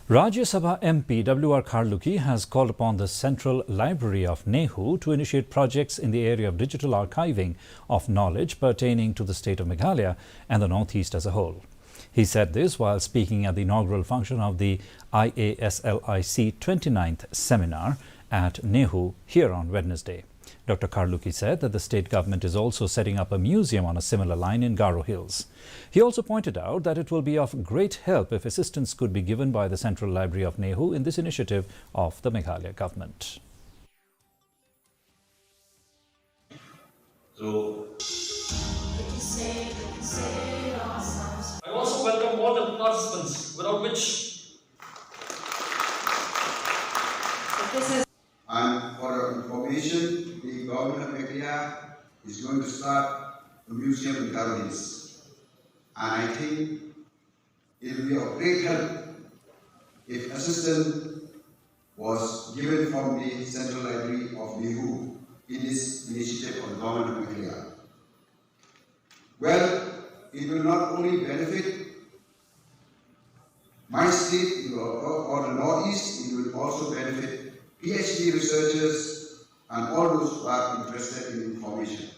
Rajya Sabha MP W.R. Kharluki has called upon the Central Library of Nehu to initiate projects in the area of digital archiving of knowledge pertaining to the state of Meghalaya and the Northeast as a whole. He said this while speaking at the inaugural function of the Iaslic 29th seminar at Nehu here on Wednesday. Dr. Kharluki said that the state government is also setting up a museum on a similar line in Garo Hills. He also pointed out that it will be of great help if assistance could be given by the Central Library of Nehu in this initiative of the Meghalaya government. I also welcome all the participants, without which And for your information, the government of Meghalaya is going to start a museum in Garo Hills. And I think it will be of great help if assistance was given from the Central Library of Nehu in this initiative of the government of Meghalaya. Well, it will not only benefit my state or the Northeast, it will also benefit PhD researchers and all those who are interested in information.